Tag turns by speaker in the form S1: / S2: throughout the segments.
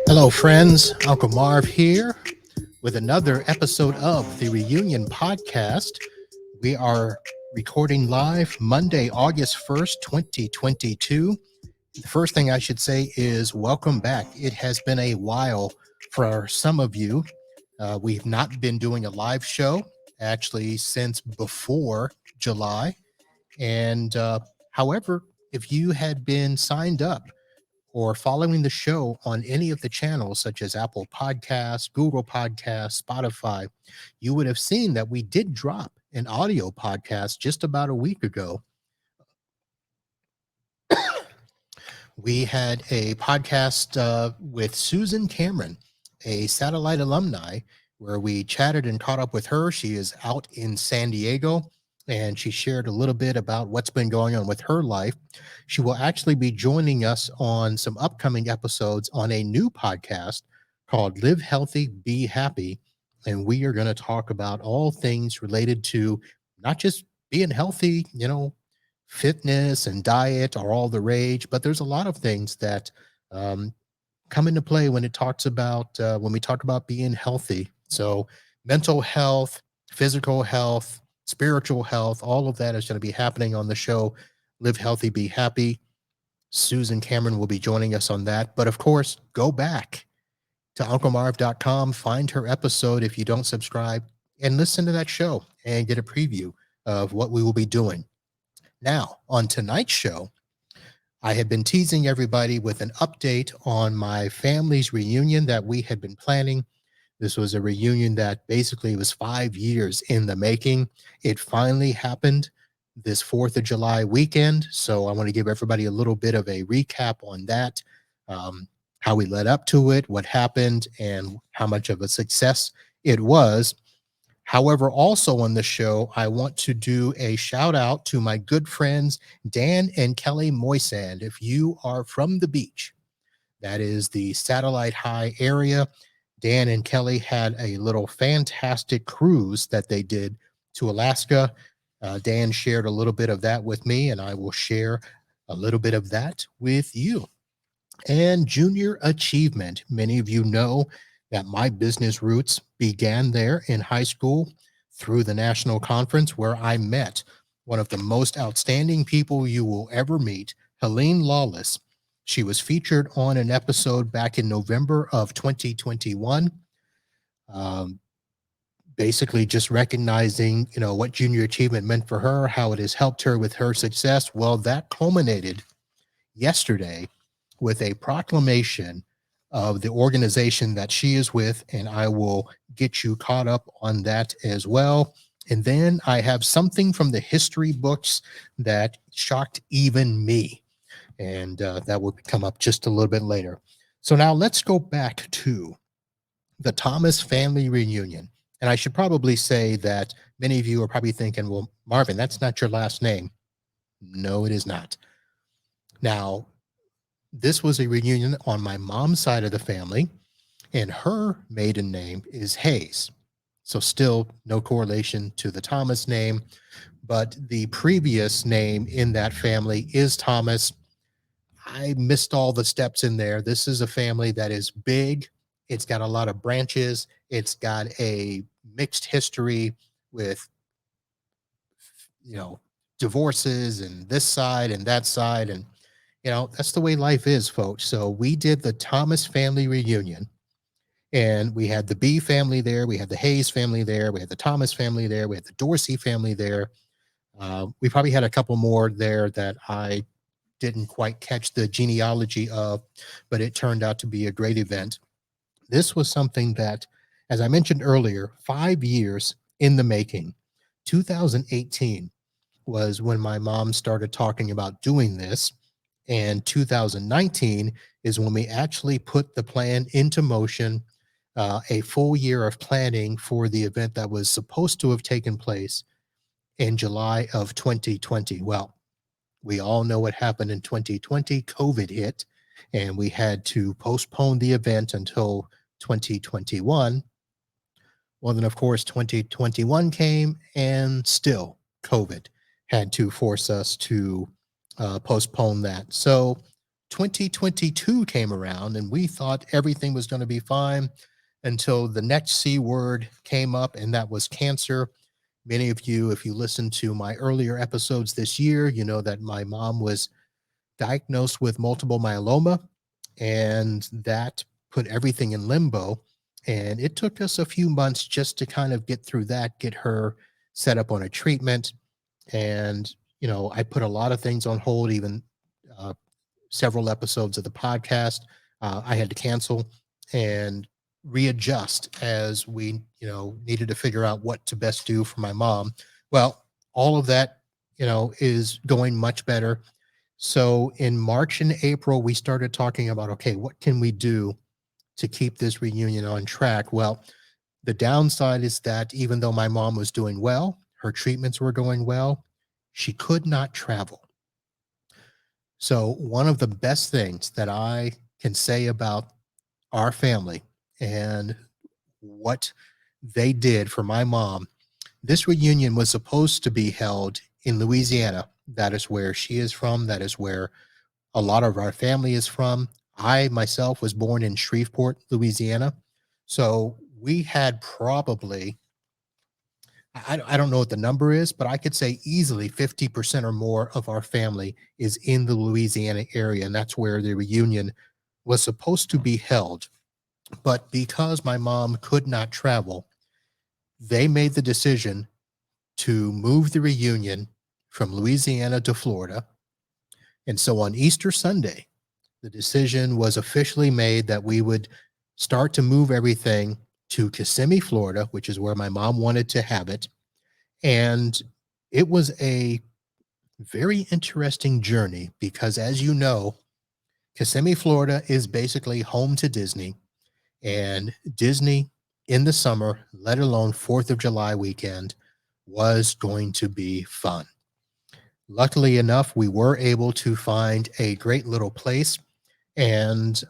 S1: Hello, friends. Uncle Marv here with another episode of the Reunion Podcast. We are recording live Monday, August 1st, 2022. The first thing I should say is welcome back. It has been a while for some of you. We've not been doing a live show actually since before July. And however, if you had been signed up or following the show on any of the channels such as Apple Podcasts, Google Podcasts, Spotify, you would have seen that we did drop an audio podcast just about a week ago. We had a podcast with Susan Cameron, a satellite alumni, where we chatted and caught up with her. She is out in San Diego, and she shared a little bit about what's been going on with her life. She will actually be joining us on some upcoming episodes on a new podcast called Live Healthy, Be Happy. And we are going to talk about all things related to not just being healthy, fitness and diet are all the rage, but there's a lot of things that um, come into play when when we talk about being healthy. So mental health, physical health, spiritual health, all of that is going to be happening on the show. Live Healthy, Be Happy. Susan Cameron will be joining us on that. But of course, go back to unclemarv.com, find her episode if you don't subscribe, and listen to that show and get a preview of what we will be doing. Now, on tonight's show, I had been teasing everybody with an update on my family's reunion that we had been planning. This was a reunion that basically was 5 years in the making. It finally happened this 4th of July weekend. So I want to give everybody a little bit of a recap on that, how we led up to it, what happened, and how much of a success it was. However, also on the show, I want to do a shout out to my good friends, Dan and Kelly Moisand. If you are from the beach, that is the Satellite High area, Dan and Kelly had a little fantastic cruise that they did to Alaska. Dan shared a little bit of that with me, and I will share a little bit of that with you. And Junior Achivement. Many of you know that my business roots began there in high school through the national conference, where I met one of the most outstanding people you will ever meet, Helene Lollis. She was featured on an episode back in November of 2021. Um, Basically just recognizing, what junior achievement meant for her, how it has helped her with her success. Well, that culminated yesterday with a proclamation of the organization that she is with, and I will get you caught up on that as well. And then I have something from the history books that shocked even me, and that will come up just a little bit later. So now let's go back to the Thomas family reunion. And I should probably say that many of you are probably thinking, well, Marvin, that's not your last name. No, it is not. Now, this was a reunion on my mom's side of the family, and her maiden name is Hayes. So, still no correlation to the Thomas name, but the previous name in that family is Thomas. I missed all the steps in there. This is a family that is big, it's got a lot of branches, it's got a mixed history with, you know, divorces and this side and that side. And that's the way life is, folks. So we did the Thomas family reunion, and we had the B family there, we had the Hayes family there, we had the Thomas family there, we had the Dorsey family there. We probably had a couple more there that I didn't quite catch the genealogy of, but it turned out to be a great event. This was something that, as I mentioned earlier, 5 years in the making. 2018 was when my mom started talking about doing this. And 2019 is when we actually put the plan into motion, a full year of planning for the event that was supposed to have taken place in July of 2020. Well, we all know what happened in 2020. COVID hit, and we had to postpone the event until 2021. Well, then, of course, 2021 came, and still COVID had to force us to postpone that. So 2022 came around and we thought everything was going to be fine until the next C word came up, and that was cancer. Many of you, if you listened to my earlier episodes this year, you know that my mom was diagnosed with multiple myeloma, and that put everything in limbo. And it took us a few months just to kind of get through that, get her set up on a treatment. And, I put a lot of things on hold, even uh, several episodes of the podcast. I had to cancel and readjust as we, needed to figure out what to best do for my mom. Well, all of that, is going much better. So in March and April, we started talking about, okay, what can we do to keep this reunion on track? Well, the downside is that even though my mom was doing well, her treatments were going well, she could not travel. So one of the best things that I can say about our family and what they did for my mom, this reunion was supposed to be held in Louisiana. That is where she is from. That is where a lot of our family is from. I myself was born in Shreveport, Louisiana. So we had probably, I don't know what the number is, but I could say easily 50% or more of our family is in the Louisiana area. And that's where the reunion was supposed to be held. But because my mom could not travel, they made the decision to move the reunion from Louisiana to Florida. And so on Easter Sunday, the decision was officially made that we would start to move everything to Kissimmee, Florida, which is where my mom wanted to have it. And it was a very interesting journey because, as you know, Kissimmee, Florida is basically home to Disney, and Disney in the summer, let alone 4th of July weekend, was going to be fun. Luckily enough, we were able to find a great little place, and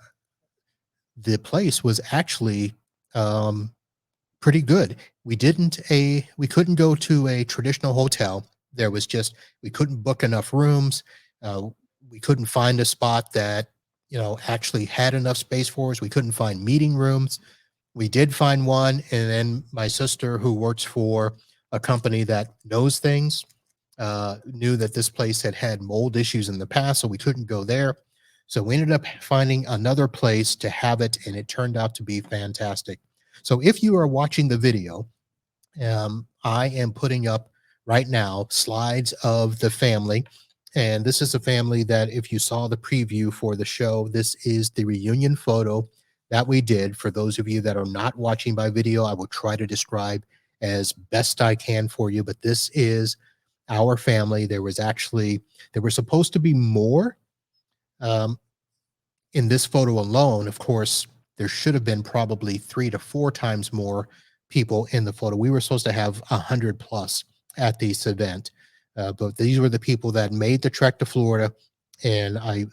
S1: the place was actually um, pretty good. We couldn't go to a traditional hotel. There was just we couldn't book enough rooms. Uh, we couldn't find a spot that actually had enough space for us. We couldn't find meeting rooms. We did find one, and then my sister, who works for a company that knows things, knew that this place had had mold issues in the past, so we couldn't go there. So we ended up finding another place to have it, and it turned out to be fantastic. So if you are watching the video, I am putting up right now slides of the family. And this is a family that, if you saw the preview for the show, this is the reunion photo that we did. For those of you that are not watching by video, I will try to describe as best I can for you. But this is our family. There were supposed to be more. Um, in this photo alone, of course, there should have been probably 3 to 4 times more people in the photo. We were supposed to have 100 plus at this event, but these were the people that made the trek to Florida, and I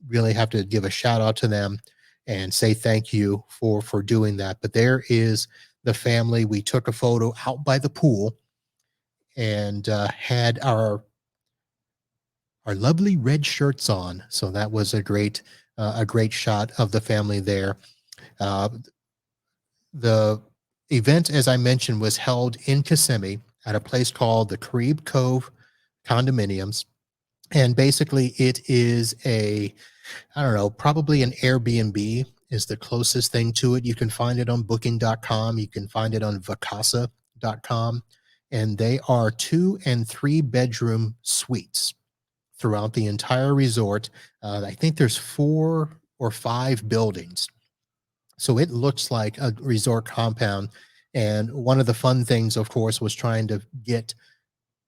S1: really have to give a shout out to them and say thank you for doing that. But there is the family. We took a photo out by the pool and had our lovely red shirts on. So that was a great shot of the family there. Uh, the event, as I mentioned, was held in Kissimmee at a place called the Carib Cove Condominiums. And basically, it is I don't know, probably an Airbnb is the closest thing to it. You can find it on booking.com. You can find it on vacasa.com. And they are 2 and 3 bedroom suites throughout the entire resort. I think there's 4 or 5 buildings. So it looks like a resort compound. And one of the fun things, of course, was trying to get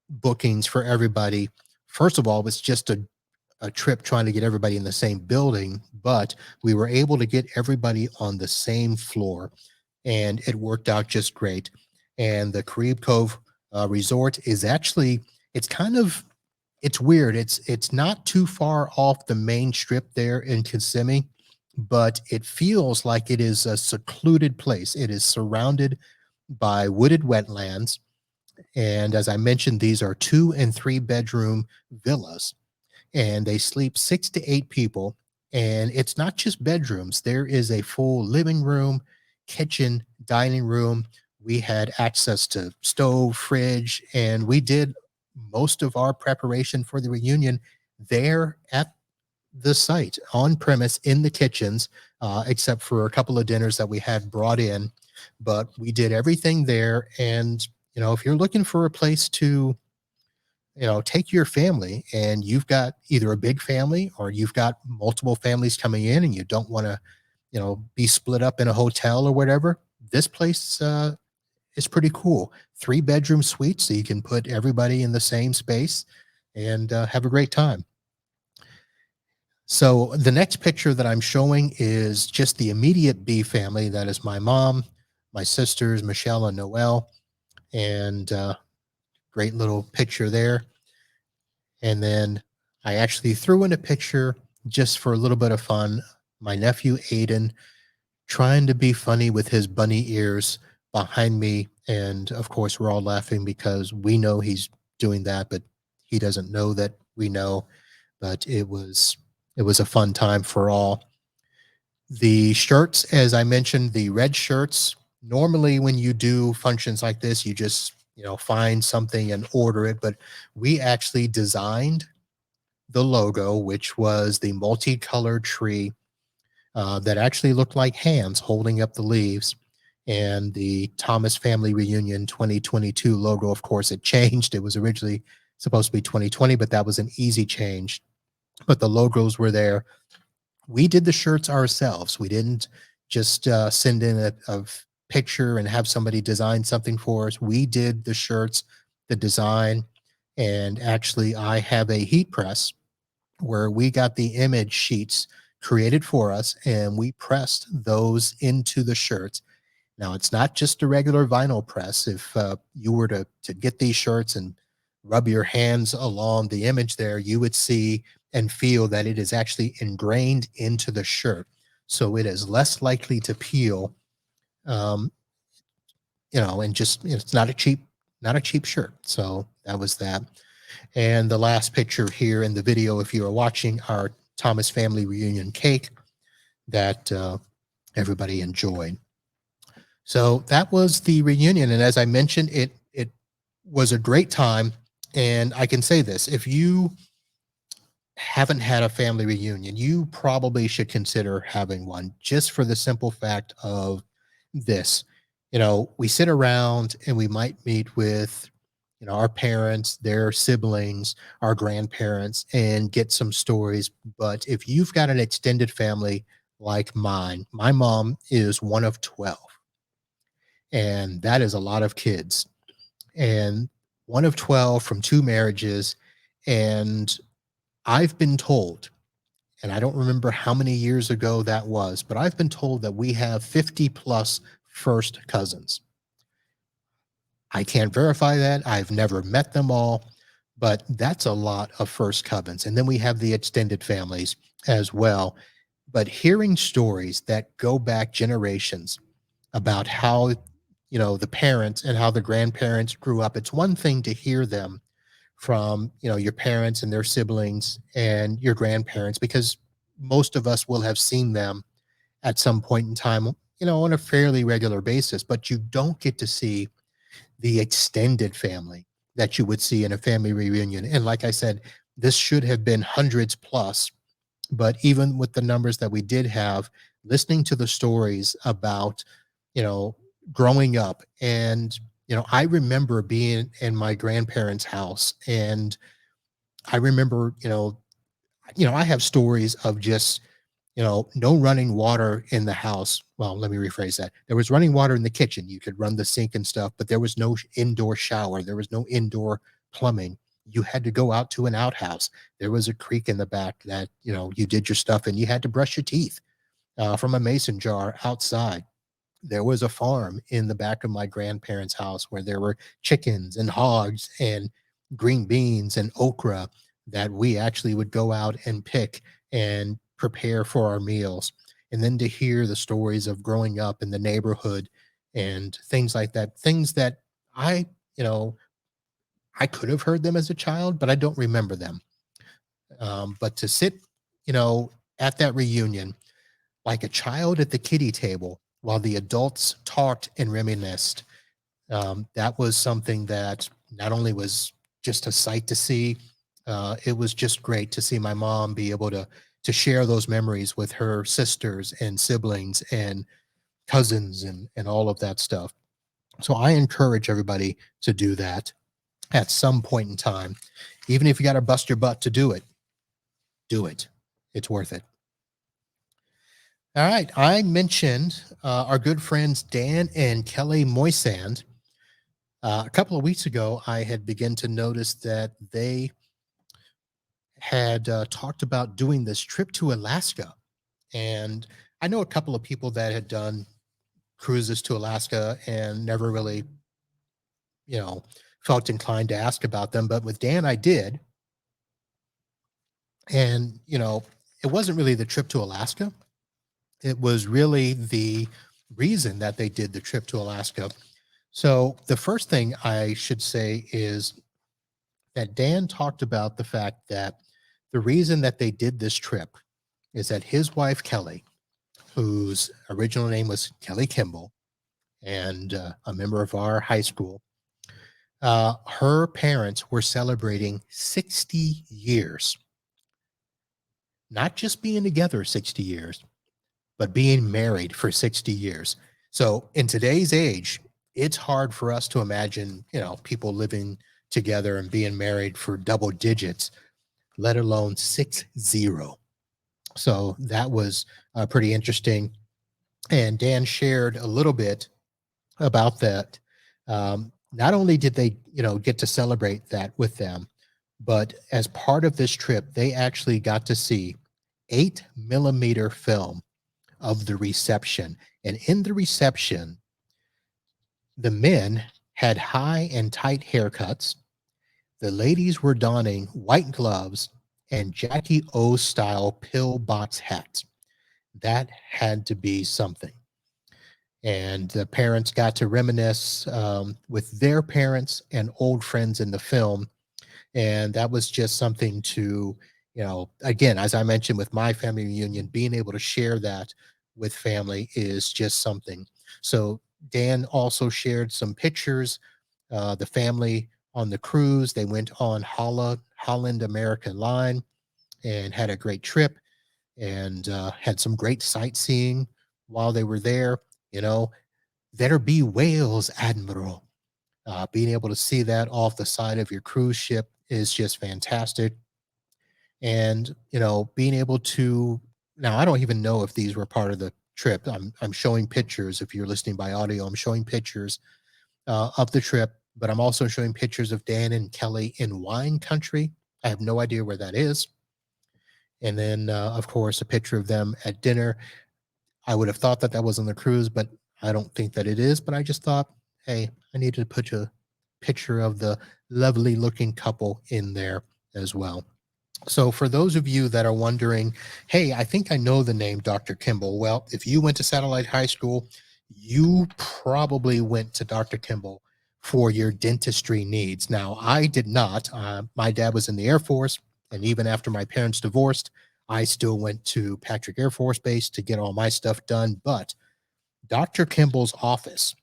S1: bookings for everybody. First of all, it was just a trip trying to get everybody in the same building, but we were able to get everybody on the same floor, and it worked out just great. And the Carib Cove Resort is actually, it's kind of, it's weird. It's not too far off the main strip there in Kissimmee, but it feels like it is a secluded place. It is surrounded by wooded wetlands, and as I mentioned, these are 2 and 3 bedroom villas. and they sleep 6 to 8 people. And it's not just bedrooms, there is a full living room, kitchen, dining room. We had access to stove, fridge, and we did most of our preparation for the reunion there at the site on premise in the kitchens, except for a couple of dinners that we had brought in. But we did everything there. And, if you're looking for a place to, take your family and you've got either a big family or you've got multiple families coming in and you don't want to, be split up in a hotel or whatever, this place is pretty cool. 3 bedroom suite, so you can put everybody in the same space and have a great time. So the next picture that I'm showing is just the immediate B family. That is my mom, my sisters, Michelle and Noel, and great little picture there. And then I actually threw in a picture just for a little bit of fun. My nephew Aiden trying to be funny with his bunny ears behind me. And of course, we're all laughing because we know he's doing that, but he doesn't know that we know. But it was a fun time for all. The shirts, as I mentioned, the red shirts. Normally, when you do functions like this, you just find something and order it. But we actually designed the logo, which was the multicolored tree that actually looked like hands holding up the leaves. And the Thomas Family Reunion 2022 logo, of course, it changed. It was originally supposed to be 2020, but that was an easy change. But the logos were there. We did the shirts ourselves. We didn't just send in a picture and have somebody design something for us. We did the shirts, the design, and actually, I have a heat press where we got the image sheets created for us and we pressed those into the shirts. Now, it's not just a regular vinyl press. If you were to get these shirts and rub your hands along the image there, you would see and feel that it is actually ingrained into the shirt. So it is less likely to peel, um, and just it's not a cheap shirt. So that was that. And the last picture here in the video, if you are watching, our Thomas family reunion cake that everybody enjoyed. So that was the reunion, and as I mentioned, it was a great time. And I can say this: if you haven't had a family reunion, you probably should consider having one, just for the simple fact of this. We sit around and we might meet with, our parents, their siblings, our grandparents, and get some stories. But if you've got an extended family like mine, my mom is one of 12, and that is a lot of kids. And one of 12 from 2 marriages. And I've been told, and I don't remember how many years ago that was, but I've been told that we have 50 plus first cousins. I can't verify that. I've never met them all, but that's a lot of first cousins. And then we have the extended families as well. But hearing stories that go back generations about how, the parents and how the grandparents grew up, it's one thing to hear them from, your parents and their siblings and your grandparents, because most of us will have seen them at some point in time, on a fairly regular basis, but you don't get to see the extended family that you would see in a family reunion. And like I said, this should have been hundreds plus, but even with the numbers that we did have, listening to the stories about, you know, growing up, and, I remember being in my grandparents' house, and I remember, I have stories of just, no running water in the house. Well, let me rephrase that. There was running water in the kitchen. You could run the sink and stuff, but there was no indoor shower. There was no indoor plumbing. You had to go out to an outhouse. There was a creek in the back that, you did your stuff and you had to brush your teeth from a mason jar outside. There was a farm in the back of my grandparents' house where there were chickens and hogs and green beans and okra that we actually would go out and pick and prepare for our meals. And then to hear the stories of growing up in the neighborhood and things like that, things that I, I could have heard them as a child, but I don't remember them. But to sit, you know, at that reunion like a child at the kiddie table while the adults talked and reminisced, that was something that not only was just a sight to see, it was just great to see my mom be able to share those memories with her sisters and siblings and cousins and all of that stuff. So I encourage everybody to do that at some point in time. Even if you got to bust your butt to do it, do it. It's worth it. All right. I mentioned our good friends Dan and Kelly Moisand. A couple of weeks ago, I had begun to notice that they had talked about doing this trip to Alaska. And I know a couple of people that had done cruises to Alaska and never really, you know, felt inclined to ask about them. But with Dan, I did. And, you know, it wasn't really the trip to Alaska. It was really the reason that they did the trip to Alaska. So the first thing I should say is that Dan talked about the fact that the reason that they did this trip is that his wife, Kelly, whose original name was Kelly Kimball and a member of our high school, her parents were celebrating 60 years, not just being together 60 years, but being married for 60 years. So in today's age, it's hard for us to imagine, you know, people living together and being married for double digits, let alone 60. So that was pretty interesting. And Dan shared a little bit about that. Not only did they, you know, get to celebrate that with them, but as part of this trip, they actually got to see 8 millimeter film of the reception. And in the reception, the men had high and tight haircuts. The ladies were donning white gloves and Jackie O style pillbox hats. That had to be something. And the parents got to reminisce with their parents and old friends in the film. And that was just something to, you know, again, as I mentioned with my family reunion, being able to share that with family is just something. So Dan also shared some pictures. The family on the cruise, they went on Holland American Line and had a great trip and had some great sightseeing while they were there. You know, there be whales, Admiral. Being able to see that off the side of your cruise ship is just fantastic. And, you know, being able to, now I don't even know if these were part of the trip. I'm showing pictures. If you're listening by audio, I'm showing pictures of the trip, but I'm also showing pictures of Dan and Kelly in wine country. I have no idea where that is. And then, of course, a picture of them at dinner. I would have thought that that was on the cruise, but I don't think that it is. But I just thought, hey, I need to put a picture of the lovely looking couple in there as well. So, for those of you that are wondering, hey, I think I know the name Dr. Kimball. Well, if you went to Satellite High School, you probably went to Dr. Kimball for your dentistry needs. Now, I did not. My dad was in the Air Force, and even after my parents divorced, I still went to Patrick Air Force Base to get all my stuff done. But Dr. Kimball's office,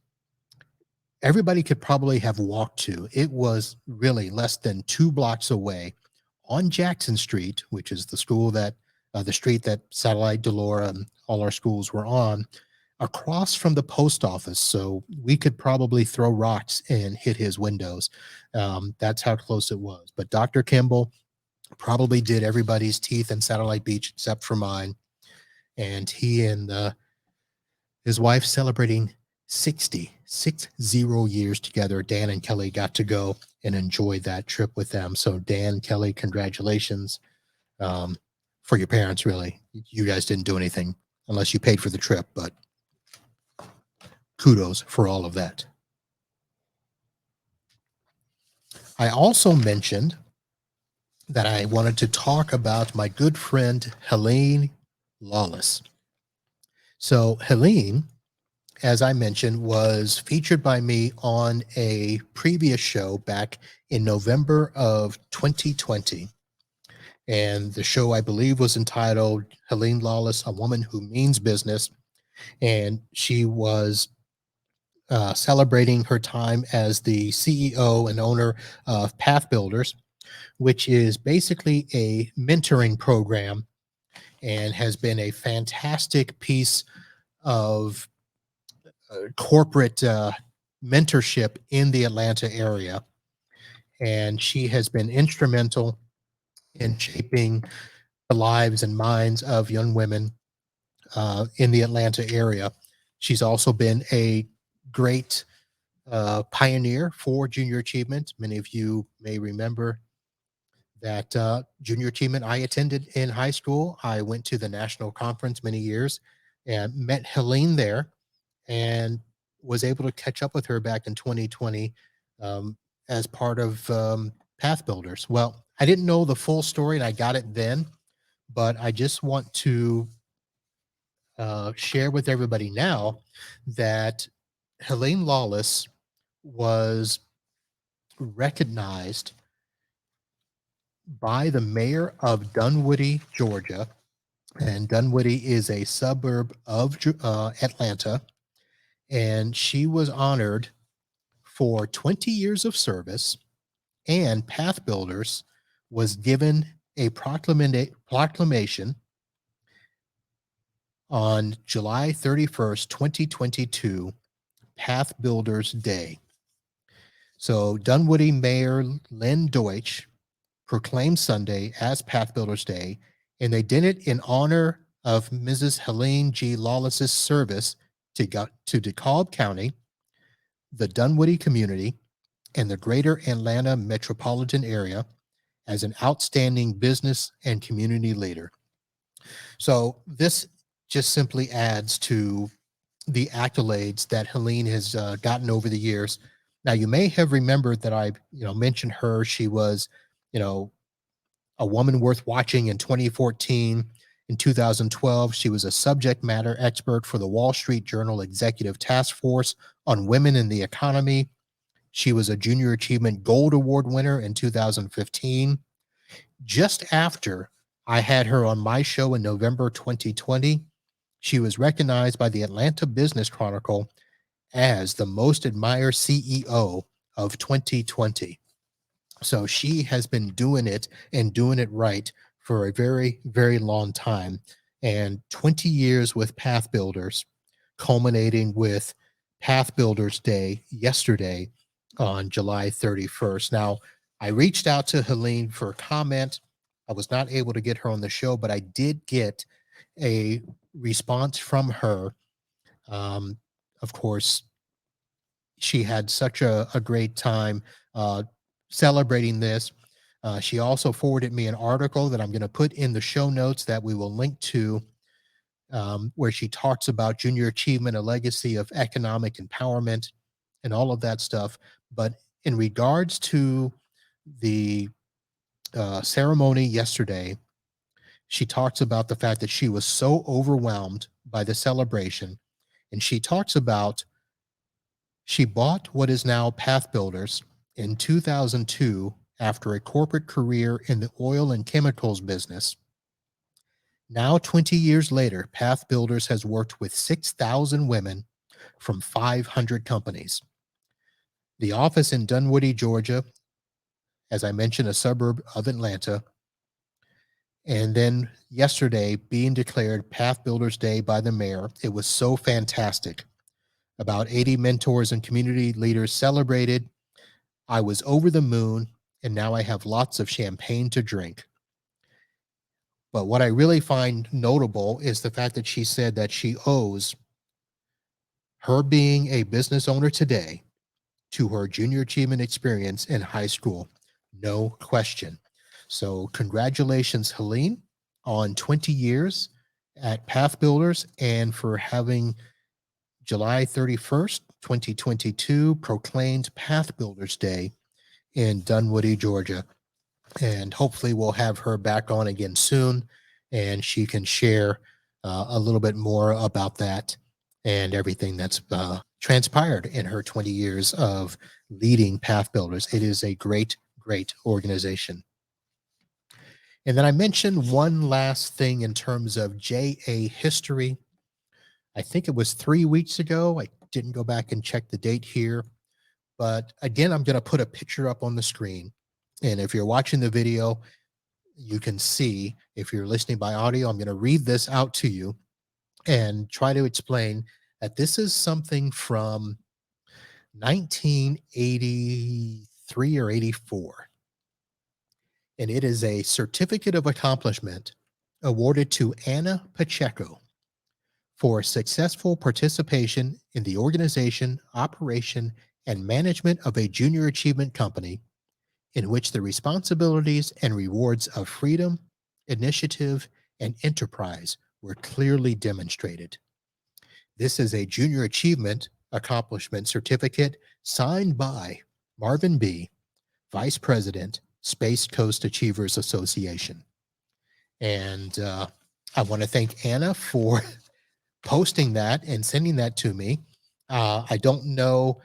S1: everybody could probably have walked to. It was really less than 2 blocks away on Jackson Street, which is the street that Satellite, Delora, and all our schools were on, across from the post office. So we could probably throw rocks and hit his windows. That's how close it was. But Dr. Kimball probably did everybody's teeth in Satellite Beach except for mine. And he and his wife celebrating 60 years together. Dan and Kelly got to go and enjoy that trip with them. So Dan, Kelly, congratulations for your parents. Really, you guys didn't do anything unless you paid for the trip, but kudos for all of that. I also mentioned that I wanted to talk about my good friend Helene Lollis. So Helene, as I mentioned, was featured by me on a previous show back in November of 2020. And the show, I believe, was entitled Helene Lollis, A Woman Who Means Business. And she was celebrating her time as the CEO and owner of Pathbuilders, which is basically a mentoring program and has been a fantastic piece of corporate mentorship in the Atlanta area. And she has been instrumental in shaping the lives and minds of young women in the Atlanta area. She's also been a great pioneer for junior achievement. Many of you may remember that junior achievement I attended in high school. I went to the national conference many years and met Helene there and was able to catch up with her back in 2020 as part of Path Builders. Well, I didn't know the full story and I got it then, but I just want to share with everybody now that Helene Lawless was recognized by the mayor of Dunwoody, Georgia. And Dunwoody is a suburb of Atlanta. And she was honored for 20 years of service. And Path Builders was given a proclamation on July 31st, 2022, Path Builders Day. So Dunwoody Mayor Lynn Deutsch proclaimed Sunday as Path Builders Day, and they did it in honor of Mrs. Helene G. Lawless's service to DeKalb County, the Dunwoody community, and the greater Atlanta metropolitan area as an outstanding business and community leader. So this just simply adds to the accolades that Helene has gotten over the years. Now, you may have remembered that I, mentioned her. She was, a woman worth watching in 2014. In 2012, she was a subject matter expert for the Wall Street Journal Executive Task Force on Women in the Economy. She was a Junior Achievement Gold Award winner in 2015. Just after I had her on my show in November 2020, she was recognized by the Atlanta Business Chronicle as the most admired CEO of 2020. So she has been doing it and doing it right for a very, very long time. And 20 years with Path Builders, culminating with Path Builders Day yesterday on July 31st. Now, I reached out to Helene for a comment. I was not able to get her on the show, but I did get a response from her. Um, of course, she had such a great time celebrating this. She also forwarded me an article that I'm going to put in the show notes that we will link to, where she talks about junior achievement, a legacy of economic empowerment, and all of that stuff. But in regards to the ceremony yesterday, she talks about the fact that she was so overwhelmed by the celebration. And she talks about she bought what is now Path Builders in 2002 after a corporate career in the oil and chemicals business. Now, 20 years later, Path Builders has worked with 6,000 women from 500 companies. The office in Dunwoody, Georgia, as I mentioned, a suburb of Atlanta. And then yesterday, being declared Path Builders Day by the mayor, it was so fantastic. About 80 mentors and community leaders celebrated. I was over the moon, and now I have lots of champagne to drink. But what I really find notable is the fact that she said that she owes her being a business owner today to her junior achievement experience in high school. No question. So, congratulations, Helene, on 20 years at Path Builders and for having July 31st, 2022, proclaimed Path Builders Day in Dunwoody, Georgia. And hopefully we'll have her back on again soon and she can share a little bit more about that and everything that's transpired in her 20 years of leading Path Builders. It is a great, great organization. And then I mentioned one last thing in terms of JA history. I think it was 3 weeks ago. I didn't go back and check the date here. But again, I'm going to put a picture up on the screen. And if you're watching the video, you can see. If you're listening by audio, I'm going to read this out to you and try to explain that this is something from 1983 or 84. And it is a certificate of accomplishment awarded to Anna Pacheco for successful participation in the organization, operation, and management of a junior achievement company in which the responsibilities and rewards of freedom, initiative, and enterprise were clearly demonstrated. This is a junior achievement accomplishment certificate signed by Marvin B., Vice President, Space Coast Achievers Association. And I want to thank Anna for posting that and sending that to me. I don't know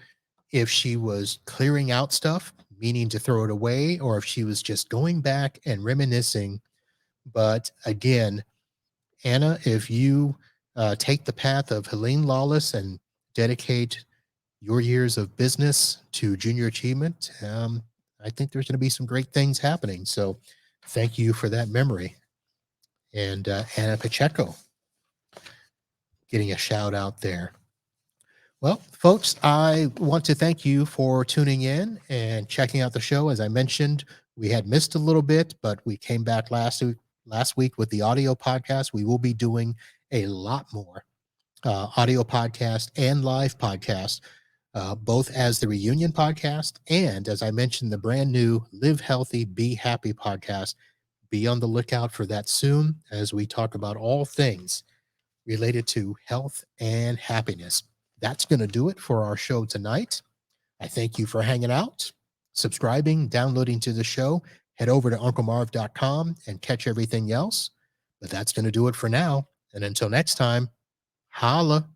S1: if she was clearing out stuff, meaning to throw it away, or if she was just going back and reminiscing. But again, Anna, if you take the path of Helene Lollis and dedicate your years of business to junior achievement, I think there's going to be some great things happening. So thank you for that memory. And Anna Pacheco getting a shout out there. Well, folks, I want to thank you for tuning in and checking out the show. As I mentioned, we had missed a little bit, but we came back last week with the audio podcast. We will be doing a lot more audio podcast and live podcast, both as the reunion podcast and, as I mentioned, the brand new Live Healthy, Be Happy podcast. Be on the lookout for that soon as we talk about all things related to health and happiness. That's going to do it for our show tonight. I thank you for hanging out, subscribing, downloading to the show. Head over to unclemarv.com and catch everything else. But that's going to do it for now. And until next time, holla.